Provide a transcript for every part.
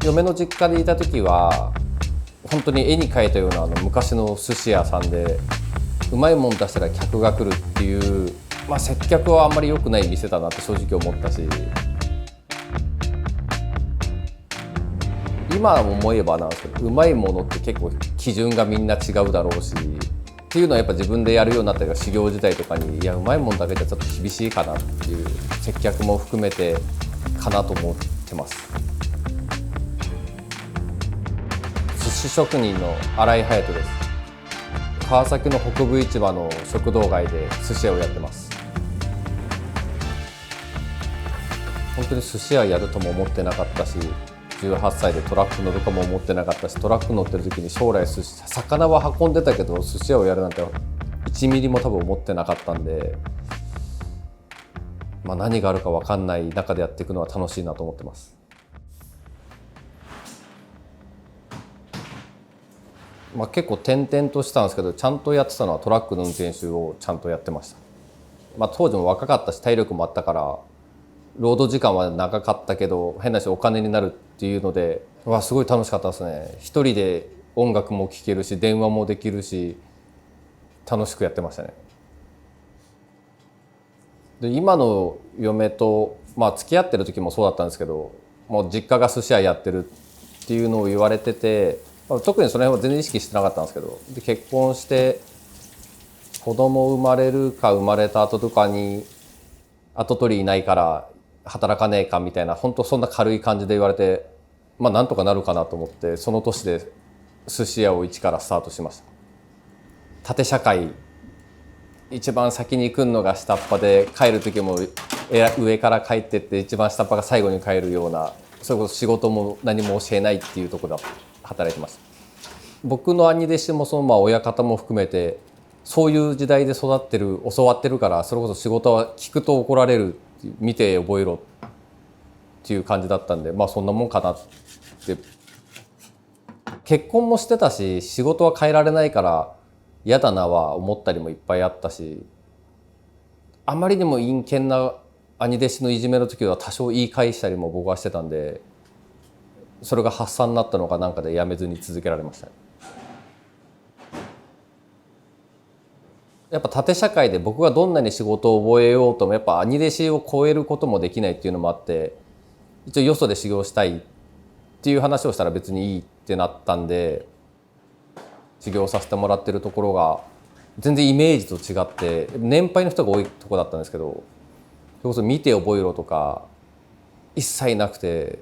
嫁の実家でいた時は本当に絵に描いたような昔の寿司屋さんでうまいもん出したら客が来るっていう、接客はあんまり良くない店だなって正直思ったし、今思えばなんですけど、うまいものって結構基準がみんな違うだろうしっていうのはやっぱ自分でやるようになったり修行時代とかに、いやうまいもんだけじゃちょっと厳しいかなっていう、接客も含めてかなと思ってます。寿司職人の新井隼人です。川崎の北部市場の食堂街で寿司屋をやってます。本当に寿司屋やるとも思ってなかったし、18歳でトラック乗るかも思ってなかったし、トラック乗ってる時に将来魚は運んでたけど寿司屋をやるなんて1ミリも多分思ってなかったんで、何があるか分かんない中でやっていくのは楽しいなと思ってます。結構転々としたんですけど、ちゃんとやってたのはトラックの運転手をちゃんとやってました。当時も若かったし体力もあったから、労働時間は長かったけど変なしお金になるっていうので、すごい楽しかったですね。一人で音楽も聴けるし電話もできるし楽しくやってましたね。で今の嫁と、付き合ってる時もそうだったんですけど、もう実家が寿司屋やってるっていうのを言われてて、特にその辺は全然意識してなかったんですけど、で結婚して子供生まれるか生まれた後とかに跡取りいないから働かねえかみたいな、本当そんな軽い感じで言われて、なんとかなるかなと思って、その年で寿司屋を一からスタートしました。縦社会、一番先に来るのが下っ端で、帰る時も上から帰ってって一番下っ端が最後に帰るような、それこそ仕事も何も教えないっていうところで働いてました。僕の兄弟子もその親方も含めてそういう時代で育ってる、教わってるから、それこそ仕事は聞くと怒られる、見て覚えろっていう感じだったんで、そんなもんかなって。結婚もしてたし仕事は変えられないから嫌だなは思ったりもいっぱいあったし、あまりにも陰険な兄弟子のいじめの時は多少言い返したりも僕はしてたんで、それが発散になったのかなんかでやめずに続けられましたね。やっぱ縦社会で僕がどんなに仕事を覚えようともやっぱ兄弟子を超えることもできないっていうのもあって、一応よそで修行したいっていう話をしたら別にいいってなったんで、修行させてもらってるところが全然イメージと違って年配の人が多いところだったんですけど、それこそ見て覚えろとか一切なくて、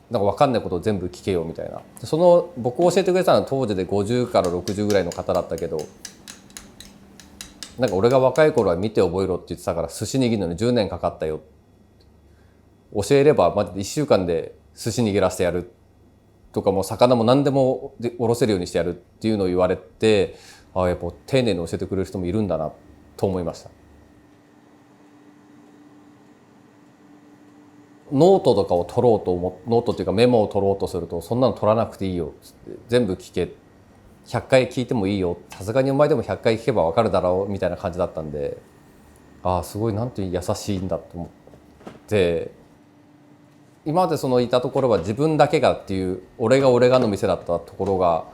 なんか分かんないことを全部聞けよみたいな。その僕を教えてくれたのは当時で50から60ぐらいの方だったけど、なんか俺が若い頃は見て覚えろって言ってたから寿司握るのに10年かかったよ、教えればマジで1週間で寿司握らせてやるとか、もう魚も何でもおろせるようにしてやるっていうのを言われて、やっぱ丁寧に教えてくれる人もいるんだなと思いました。ノートとかを取ろうとノートっていうかメモを取ろうとすると、そんなの取らなくていいよって全部聞け、100回聞いてもいいよ、さすがにお前でも100回聞けば分かるだろうみたいな感じだったんで、すごいなんて優しいんだと思って。今までそのいたところは自分だけがっていう、俺がの店だったところが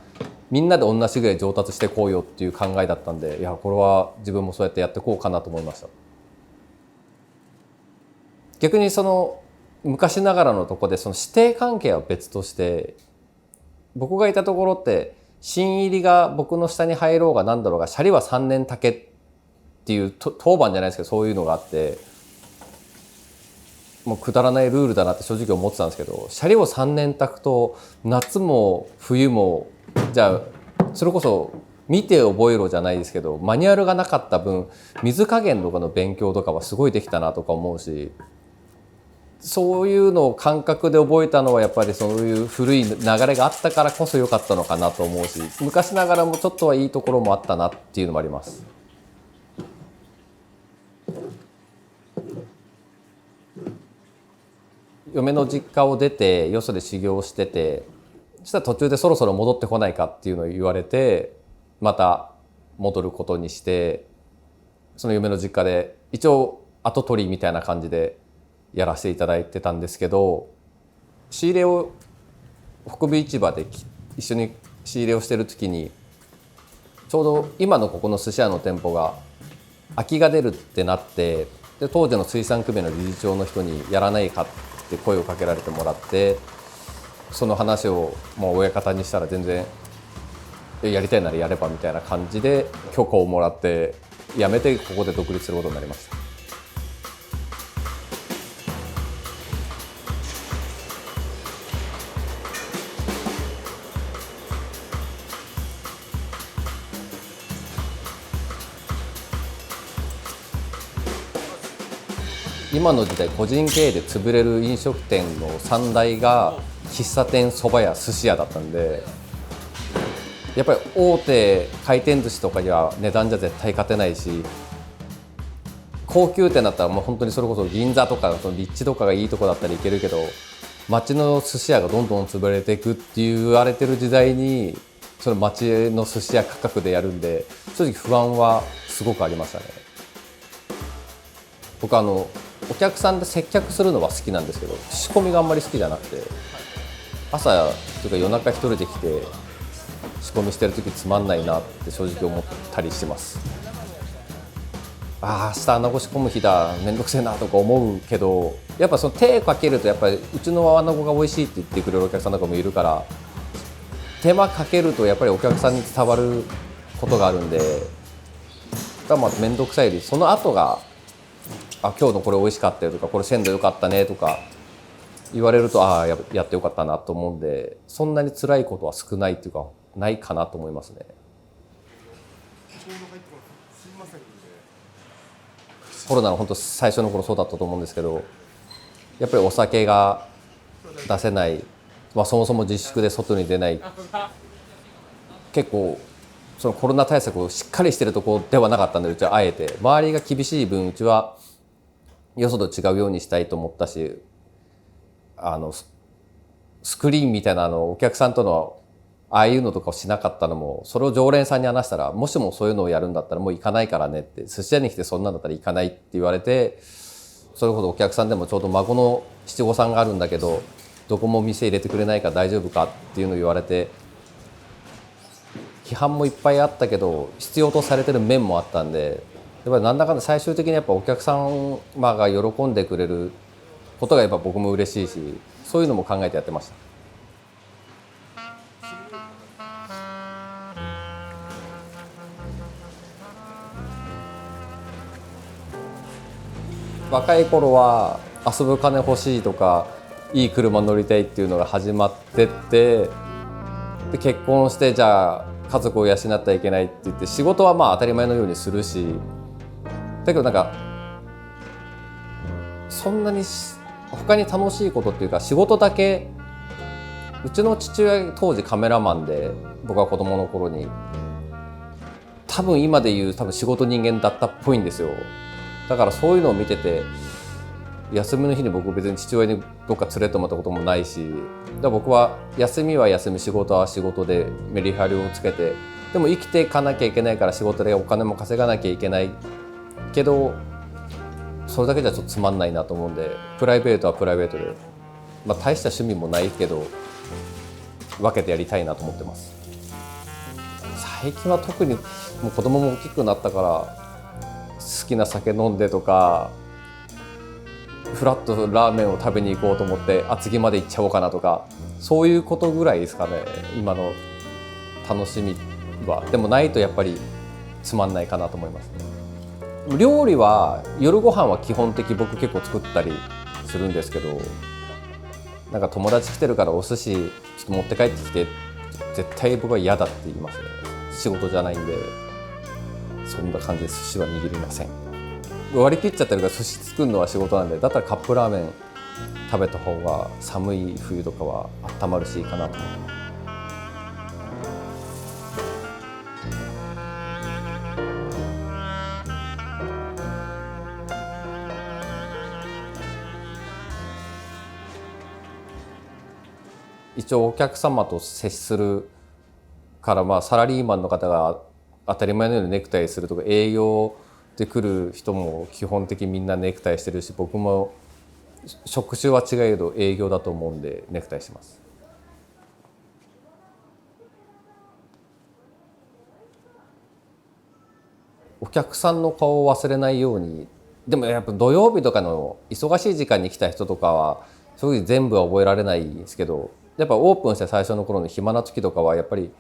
みんなで同じぐらい上達してこうよっていう考えだったんで、いやこれは自分もそうやってやってこうかなと思いました。逆にその昔ながらのとこでその師弟関係は別として、僕がいたところって新入りが僕の下に入ろうがなんだろうが、シャリは3年竹っていう当番じゃないですけど、そういうのがあって、もうくだらないルールだなって正直思ってたんですけど、シャリを3年炊くと夏も冬も、じゃあそれこそ見て覚えろじゃないですけど、マニュアルがなかった分水加減とかの勉強とかはすごいできたなとか思うし、そういうのを感覚で覚えたのはやっぱりそういう古い流れがあったからこそ良かったのかなと思うし、昔ながらもちょっとはいいところもあったなっていうのもあります。嫁の実家を出てよそで修行してて、そしたら途中でそろそろ戻ってこないかっていうのを言われて、また戻ることにして、その嫁の実家で一応跡取りみたいな感じでやらせていただいてたんですけど、仕入れを北部市場で一緒に仕入れをしてる時にちょうど今のここの寿司屋の店舗が空きが出るってなって、で当時の水産組合の理事長の人にやらないかって声をかけられてもらって、その話をもう親方にしたら全然やりたいならやればみたいな感じで許可をもらって辞めてここで独立することになりました。今の時代個人経営で潰れる飲食店の3大が喫茶店、蕎麦屋、寿司屋だったんで、やっぱり大手回転寿司とかには値段じゃ絶対勝てないし、高級店だったらもう本当にそれこそ銀座とかその立地とかがいいとこだったらいけるけど、街の寿司屋がどんどん潰れていくって言われてる時代にその街の寿司屋価格でやるんで、正直不安はすごくありましたね。僕お客さんで接客するのは好きなんですけど、仕込みがあんまり好きじゃなくて、朝というか夜中一人で来て仕込みしてる時つまんないなって正直思ったりしてます。明日穴子仕込む日だ、めんどくせえなとか思うけど、やっぱその手かけるとやっぱりうちの穴子が美味しいって言ってくれるお客さんとかもいるから、手間かけるとやっぱりお客さんに伝わることがあるんで、だからまあ面倒くさいよりその後が今日のこれ美味しかったよとか、これ鮮度良かったねとか言われるとやってよかったなと思うんで、そんなに辛いことは少ないっていうかないかなと思いますね。コロナの本当最初の頃そうだったと思うんですけど、やっぱりお酒が出せない、そもそも自粛で外に出ない、結構そのコロナ対策をしっかりしてるところではなかったんで、うちはあえて周りが厳しい分うちはよそと違うようにしたいと思ったし、スクリーンみたいなお客さんとのああいうのとかをしなかったのも、それを常連さんに話したら、もしもそういうのをやるんだったらもう行かないからねって、寿司屋に来てそんなんだったら行かないって言われて、それこそお客さんでもちょうど孫の七五三があるんだけどどこも店入れてくれないから大丈夫かっていうのを言われて、批判もいっぱいあったけど必要とされてる面もあったんで、やっぱりなんだかんだ最終的にやっぱお客さんが喜んでくれることがやっぱ僕も嬉しいし、そういうのも考えてやってました。若い頃は遊ぶ金欲しいとかいい車乗りたいっていうのが始まってって、で結婚してじゃあ家族を養ってはいけないって言って仕事は当たり前のようにするし、だけどなんかそんなに他に楽しいことっていうか仕事だけ、うちの父親当時カメラマンで、僕は子供の頃に多分今で言う仕事人間だったっぽいんですよ。だからそういうのを見てて、休みの日に僕別に父親にどっか連れてもらったこともないし、だから僕は休みは休み、仕事は仕事でメリハリをつけて、でも生きていかなきゃいけないから仕事でお金も稼がなきゃいけないけど、それだけじゃちょっとつまんないなと思うんで、プライベートはプライベートで、大した趣味もないけど分けてやりたいなと思ってます。最近は特にもう子供も大きくなったから好きな酒飲んでとか、フラッとラーメンを食べに行こうと思って厚木まで行っちゃおうかなとか、そういうことぐらいですかね、今の楽しみは。でもないとやっぱりつまんないかなと思いますね。料理は夜ご飯は基本的僕結構作ったりするんですけど、なんか友達来てるからお寿司ちょっと持って帰ってきて、絶対僕は嫌だって言いますね。仕事じゃないんで。そんな感じで寿司は握りません。割り切っちゃってるから寿司作るのは仕事なんで、だったらカップラーメン食べた方が寒い冬とかは温まるしいいかなと思います。一応お客様と接するから、サラリーマンの方が当たり前のようにネクタイするとか、営業で来る人も基本的にみんなネクタイしてるし、僕も職種は違えど営業だと思うんでネクタイします。お客さんの顔を忘れないように。でもやっぱ土曜日とかの忙しい時間に来た人とかは正直全部は覚えられないんですけど、やっぱオープンして最初の頃の暇な時とかはやっぱり、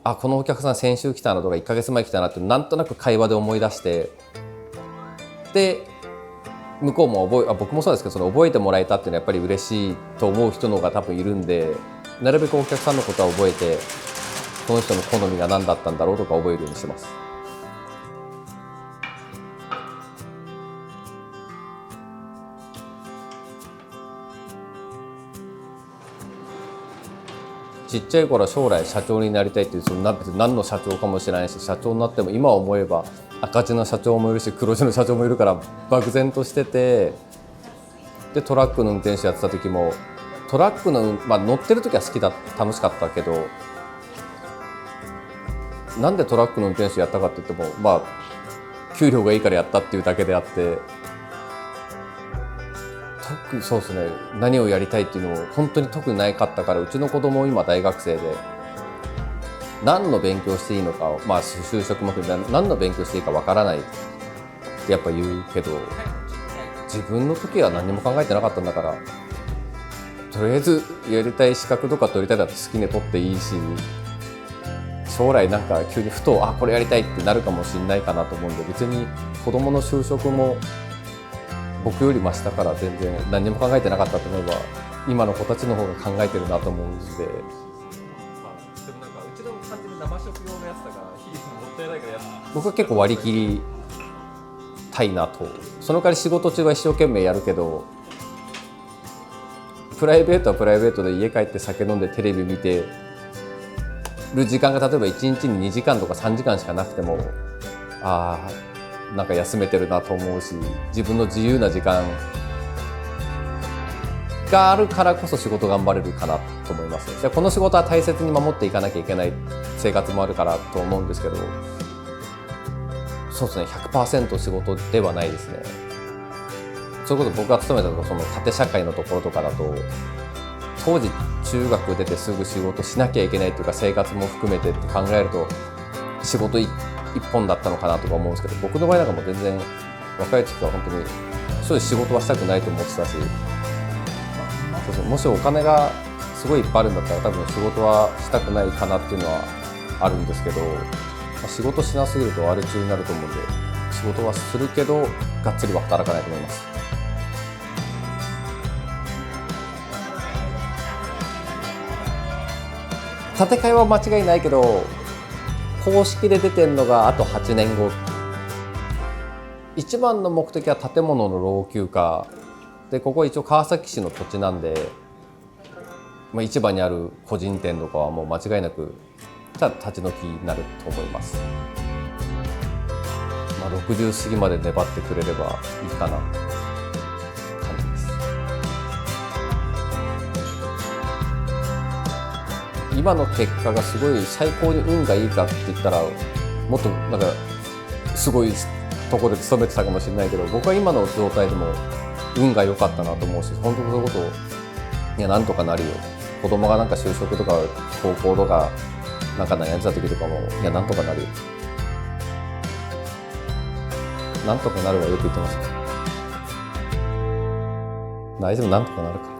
あ、このお客さん先週来たなとか1ヶ月前来たなってなんとなく会話で思い出して、で向こうも僕もそうですけど、その覚えてもらえたっていうのはやっぱり嬉しいと思う人の方が多分いるんで、なるべくお客さんのことは覚えて、この人の好みが何だったんだろうとか覚えるようにします。ちっちゃい頃は将来社長になりたいっていう、その別に何の社長かもしれないし、社長になっても今思えば赤字の社長もいるし黒字の社長もいるから漠然としてて、でトラックの運転手やってた時もトラックの、乗ってる時は楽しかったけど、なんでトラックの運転手やったかって言っても給料がいいからやったっていうだけであって、そうですね、何をやりたいっていうのも本当に特にないかったから、うちの子供今大学生で何の勉強していいのか、就職も含めて何の勉強していいかわからないってやっぱ言うけど、自分の時は何も考えてなかったんだから、とりあえずやりたい資格とか取りたいだって好きに取っていいし、将来なんか急にふとこれやりたいってなるかもしれないかなと思うんで、別に子供の就職も僕より真下から全然何も考えてなかったと思えば、今の子たちの方が考えてるなと思うんで。でもなんかうちの感じの生食用のやつだから火もったいないから僕は結構割り切りたいなと。その代わり仕事中は一生懸命やるけど、プライベートはプライベートで家帰って酒飲んでテレビ見てる時間が例えば1日に2時間とか3時間しかなくても、なんか休めてるなと思うし、自分の自由な時間があるからこそ仕事頑張れるかなと思います。じゃあこの仕事は大切に守っていかなきゃいけない生活もあるからと思うんですけど、そうですね、 100% 仕事ではないですね。それこそ僕が勤めたところ、その縦社会のところとかだと、当時中学出てすぐ仕事しなきゃいけないというか、生活も含めてって考えると仕事一本だったのかなとか思うんですけど、僕の場合なんかも全然若い時は本当にそういう仕事はしたくないと思ってたし、もしお金がすごいいっぱいあるんだったら多分仕事はしたくないかなっていうのはあるんですけど、仕事しなすぎるとアル中になると思うんで、仕事はするけどがっつりは働かないと思います。建て替えは間違いないけど、公式で出てるのがあと8年後。一番の目的は建物の老朽化で、ここ一応川崎市の土地なんで、市場にある個人店とかはもう間違いなく立ち退きになると思います。60過ぎまで粘ってくれればいいかなって感じです。今の結果がすごい最高に運がいいかって言ったら、もっとなんかすごいところで勤めてたかもしれないけど、僕は今の状態でも運が良かったなと思うし、本当そういうこといやなんとかなるよ。子供がなんか就職とか高校とかなんか悩んでた時とかも、いやなんとかなるよ。なんとかなるはよく言ってます。大丈夫、なんとかなるから。